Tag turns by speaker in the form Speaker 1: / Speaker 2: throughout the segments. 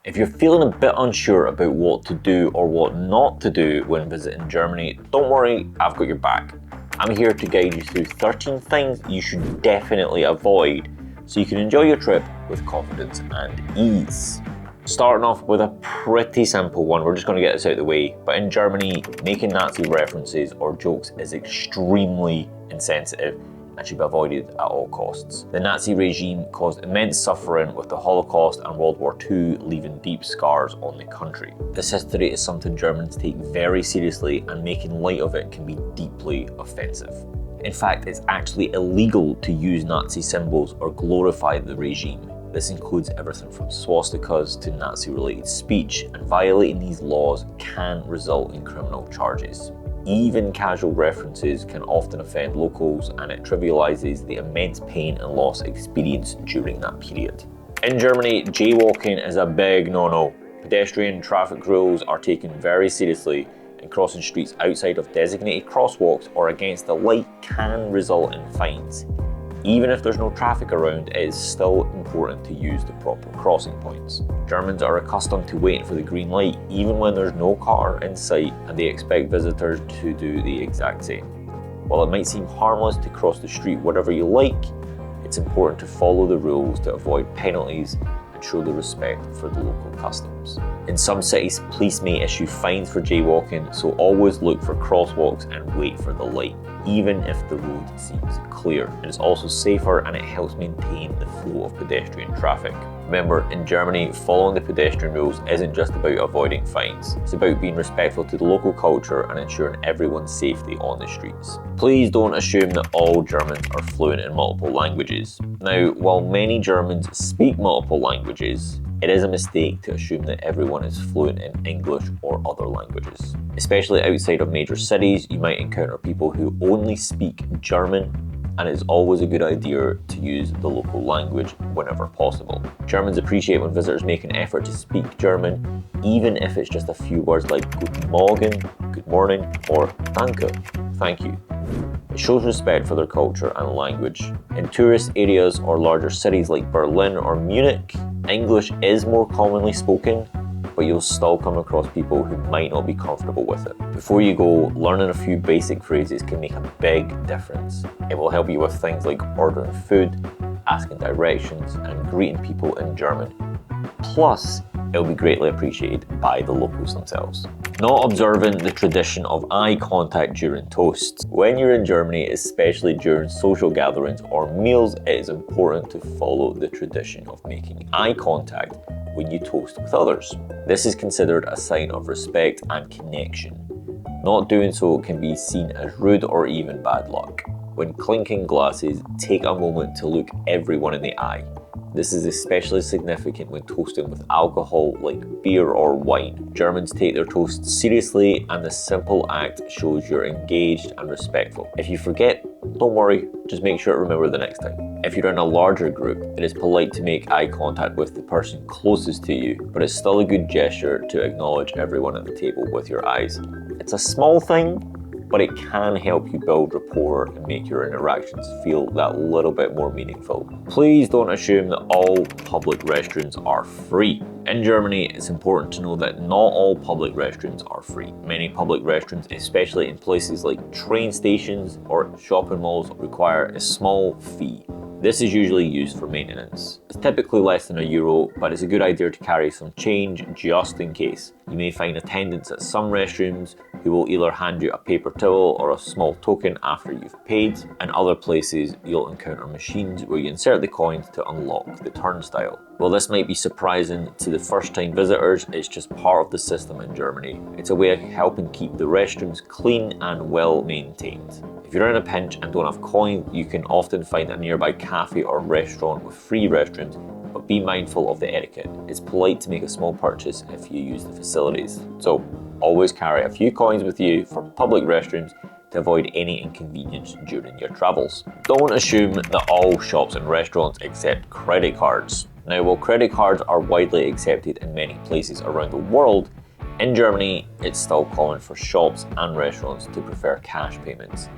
Speaker 1: If you're feeling a bit unsure about what to do or what not to do when visiting Germany, don't worry, I've got your back. I'm here to guide you through 13 things you should definitely avoid so you can enjoy your trip with confidence and ease. Starting off with a pretty simple one, we're just going to get this out of the way, but in Germany, making Nazi references or jokes is extremely insensitive and should be avoided at all costs. The Nazi regime caused immense suffering, with the Holocaust and World War II leaving deep scars on the country. This history is something Germans take very seriously, and making light of it can be deeply offensive. In fact, it's actually illegal to use Nazi symbols or glorify the regime. This includes everything from swastikas to Nazi-related speech, and violating these laws can result in criminal charges. Even casual references can often offend locals, and it trivializes the immense pain and loss experienced during that period. In Germany, jaywalking is a big no-no. Pedestrian traffic rules are taken very seriously, and crossing streets outside of designated crosswalks or against the light can result in fines. Even if there's no traffic around, it is still important to use the proper crossing points. Germans are accustomed to waiting for the green light even when there's no car in sight, and they expect visitors to do the exact same. While it might seem harmless to cross the street wherever you like, it's important to follow the rules to avoid penalties and show the respect for the local customs. In some cities, police may issue fines for jaywalking, so always look for crosswalks and wait for the light, even if the road seems clear. It is also safer, and it helps maintain the flow of pedestrian traffic. Remember, in Germany, following the pedestrian rules isn't just about avoiding fines. It's about being respectful to the local culture and ensuring everyone's safety on the streets. Please don't assume that all Germans are fluent in multiple languages. Now, while many Germans speak multiple languages, it is a mistake to assume that everyone is fluent in English or other languages. Especially outside of major cities, you might encounter people who only speak German, and it's always a good idea to use the local language whenever possible. Germans appreciate when visitors make an effort to speak German, even if it's just a few words like Guten Morgen, good morning, or Danke, thank you. It shows respect for their culture and language. In tourist areas or larger cities like Berlin or Munich, English is more commonly spoken, but you'll still come across people who might not be comfortable with it. Before you go, learning a few basic phrases can make a big difference. It will help you with things like ordering food, asking directions, and greeting people in German. Plus, it'll be greatly appreciated by the locals themselves. Not observing the tradition of eye contact during toasts. When you're in Germany, especially during social gatherings or meals, it is important to follow the tradition of making eye contact when you toast with others. This is considered a sign of respect and connection. Not doing so can be seen as rude or even bad luck. When clinking glasses, take a moment to look everyone in the eye. This is especially significant when toasting with alcohol like beer or wine. Germans take their toasts seriously, and the simple act shows you're engaged and respectful. If you forget, don't worry, just make sure to remember the next time. If you're in a larger group, it is polite to make eye contact with the person closest to you, but it's still a good gesture to acknowledge everyone at the table with your eyes. It's a small thing, but it can help you build rapport and make your interactions feel that little bit more meaningful. Please don't assume that all public restrooms are free. In Germany, it's important to know that not all public restrooms are free. Many public restrooms, especially in places like train stations or shopping malls, require a small fee. This is usually used for maintenance. It's typically less than €1, but it's a good idea to carry some change just in case. You may find attendants at some restrooms who will either hand you a paper towel or a small token after you've paid. In other places, you'll encounter machines where you insert the coins to unlock the turnstile. While this might be surprising to the first-time visitors, it's just part of the system in Germany. It's a way of helping keep the restrooms clean and well maintained. If you're in a pinch and don't have coins, you can often find a nearby cafe or restaurant with free restrooms, but be mindful of the etiquette. It's polite to make a small purchase if you use the facilities. So always carry a few coins with you for public restrooms to avoid any inconvenience during your travels. Don't assume that all shops and restaurants accept credit cards. Now, while credit cards are widely accepted in many places around the world, in Germany, it's still common for shops and restaurants to prefer cash payments,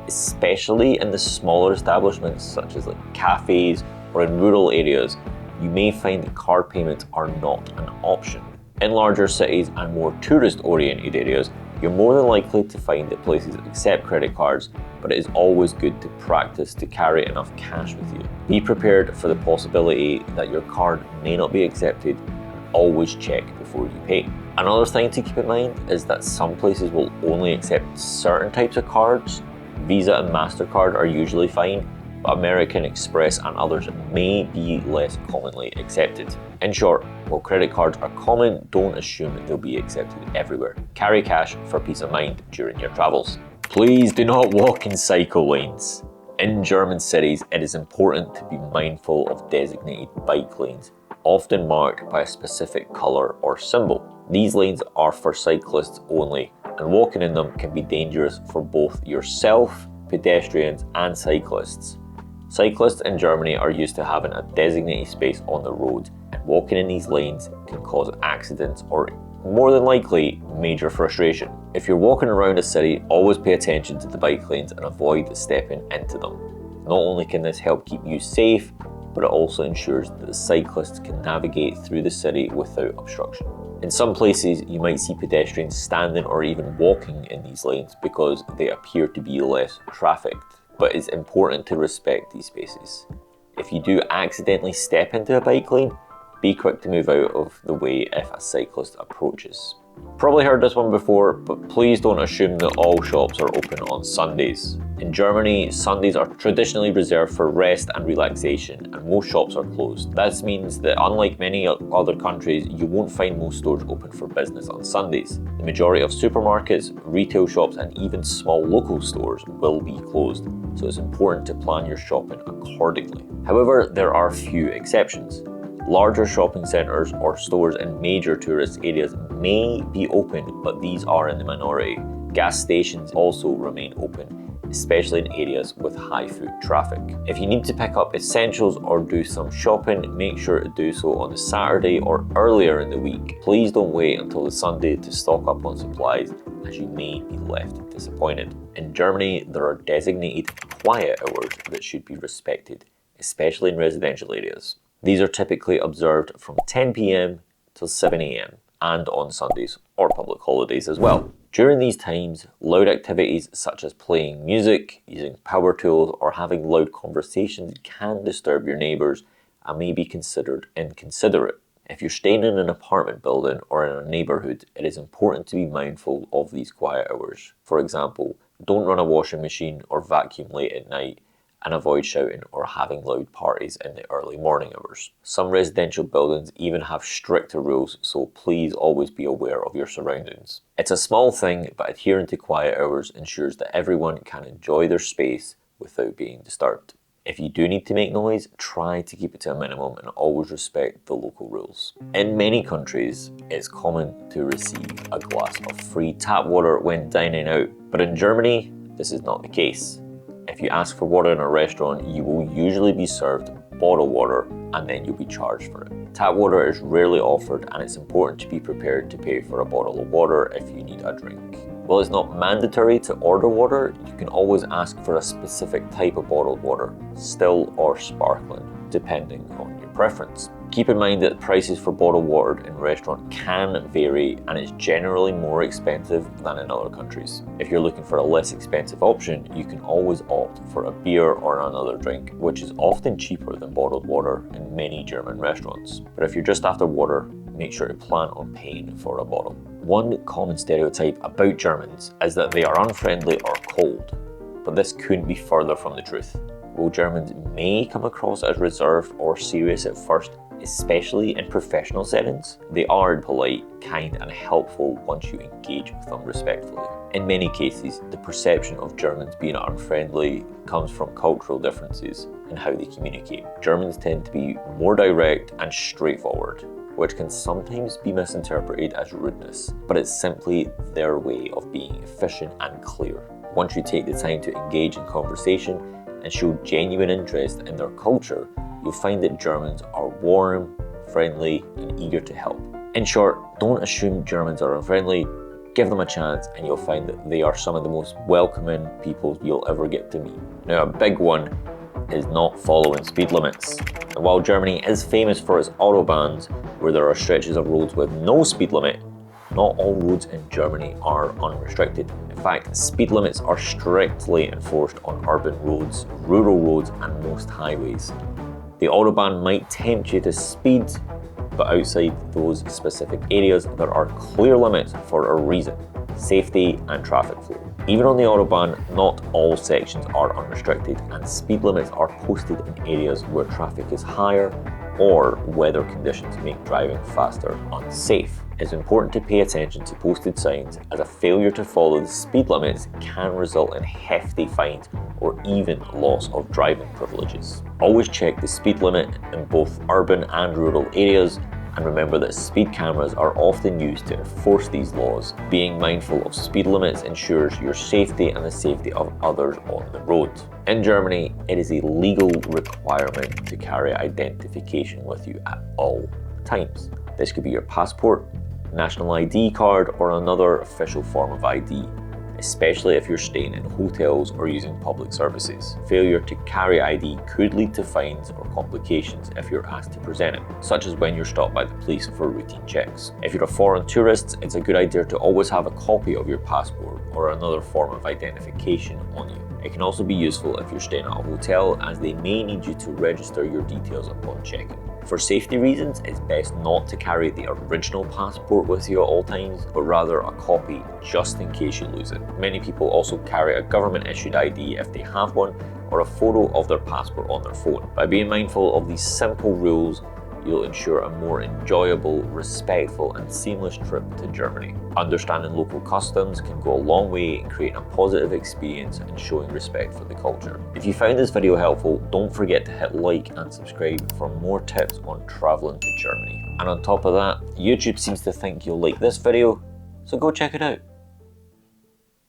Speaker 1: especially in the smaller establishments such as cafes or in rural areas. you may find that card payments are not an option. In larger cities and more tourist-oriented areas, you're more than likely to find that places accept credit cards, but it is always good to practice to carry enough cash with you. Be prepared for the possibility that your card may not be accepted, and always check before you pay. Another thing to keep in mind is that some places will only accept certain types of cards. Visa and MasterCard are usually fine, but American Express and others may be less commonly accepted. In short, while credit cards are common, don't assume they'll be accepted everywhere. Carry cash for peace of mind during your travels. Please do not walk in cycle lanes. In German cities, it is important to be mindful of designated bike lanes, often marked by a specific colour or symbol. These lanes are for cyclists only, and walking in them can be dangerous for both yourself, pedestrians, and cyclists. Cyclists in Germany are used to having a designated space on the road, and walking in these lanes can cause accidents or, more than likely, major frustration. If you're walking around a city, always pay attention to the bike lanes and avoid stepping into them. Not only can this help keep you safe, but it also ensures that the cyclists can navigate through the city without obstruction. In some places, you might see pedestrians standing or even walking in these lanes because they appear to be less trafficked, but it's important to respect these spaces. If you do accidentally step into a bike lane, be quick to move out of the way if a cyclist approaches. Probably heard this one before, but please don't assume that all shops are open on Sundays. In Germany, Sundays are traditionally reserved for rest and relaxation, and most shops are closed. This means that unlike many other countries, you won't find most stores open for business on Sundays. The majority of supermarkets, retail shops, and even small local stores will be closed, so it's important to plan your shopping accordingly. However, there are few exceptions. Larger shopping centres or stores in major tourist areas may be open, but these are in the minority. Gas stations also remain open, especially in areas with high foot traffic. If you need to pick up essentials or do some shopping, make sure to do so on a Saturday or earlier in the week. Please don't wait until the Sunday to stock up on supplies, as you may be left disappointed. In Germany, there are designated quiet hours that should be respected, especially in residential areas. These are typically observed from 10 p.m. till 7 a.m. and on Sundays or public holidays as well. During these times, loud activities such as playing music, using power tools, or having loud conversations can disturb your neighbours and may be considered inconsiderate. If you're staying in an apartment building or in a neighbourhood, it is important to be mindful of these quiet hours. For example, don't run a washing machine or vacuum late at night, and avoid shouting or having loud parties in the early morning hours. Some residential buildings even have stricter rules, so please always be aware of your surroundings. It's a small thing, but adhering to quiet hours ensures that everyone can enjoy their space without being disturbed. If you do need to make noise, try to keep it to a minimum and always respect the local rules. In many countries, it's common to receive a glass of free tap water when dining out, but in Germany, this is not the case. If you ask for water in a restaurant, you will usually be served bottled water and then you'll be charged for it. Tap water is rarely offered, and it's important to be prepared to pay for a bottle of water if you need a drink. While it's not mandatory to order water, you can always ask for a specific type of bottled water, still or sparkling, depending on your preference. Keep in mind that prices for bottled water in restaurants can vary, and it's generally more expensive than in other countries. If you're looking for a less expensive option, you can always opt for a beer or another drink, which is often cheaper than bottled water in many German restaurants. But if you're just after water, make sure to plan on paying for a bottle. One common stereotype about Germans is that they are unfriendly or cold, but this couldn't be further from the truth. While Germans may come across as reserved or serious at first, especially in professional settings, they are polite, kind, and helpful once you engage with them respectfully. In many cases, the perception of Germans being unfriendly comes from cultural differences in how they communicate. Germans tend to be more direct and straightforward, which can sometimes be misinterpreted as rudeness, but it's simply their way of being efficient and clear. Once you take the time to engage in conversation and show genuine interest in their culture, you'll find that Germans are warm, friendly, and eager to help. In short, don't assume Germans are unfriendly. Give them a chance and you'll find that they are some of the most welcoming people you'll ever get to meet. Now, a big one is not following speed limits. And while Germany is famous for its autobahns, where there are stretches of roads with no speed limit, not all roads in Germany are unrestricted. In fact, speed limits are strictly enforced on urban roads, rural roads, and most highways. The Autobahn might tempt you to speed, but outside those specific areas, there are clear limits for a reason: safety and traffic flow. Even on the Autobahn, not all sections are unrestricted, and speed limits are posted in areas where traffic is higher or weather conditions make driving faster unsafe. It's important to pay attention to posted signs, as a failure to follow the speed limits can result in hefty fines or even loss of driving privileges. Always check the speed limit in both urban and rural areas, and remember that speed cameras are often used to enforce these laws. Being mindful of speed limits ensures your safety and the safety of others on the road. In Germany, it is a legal requirement to carry identification with you at all times. This could be your passport, national ID card, or another official form of ID, especially if you're staying in hotels or using public services. Failure to carry ID could lead to fines or complications if you're asked to present it, such as when you're stopped by the police for routine checks. If you're a foreign tourist, it's a good idea to always have a copy of your passport or another form of identification on you. It can also be useful if you're staying at a hotel, as they may need you to register your details upon check-in. For safety reasons, it's best not to carry the original passport with you at all times, but rather a copy just in case you lose it. Many people also carry a government-issued ID if they have one, or a photo of their passport on their phone. By being mindful of these simple rules, you'll ensure a more enjoyable, respectful, and seamless trip to Germany. Understanding local customs can go a long way in creating a positive experience and showing respect for the culture. If you found this video helpful, don't forget to hit like and subscribe for more tips on traveling to Germany. And on top of that, YouTube seems to think you'll like this video, so go check it out.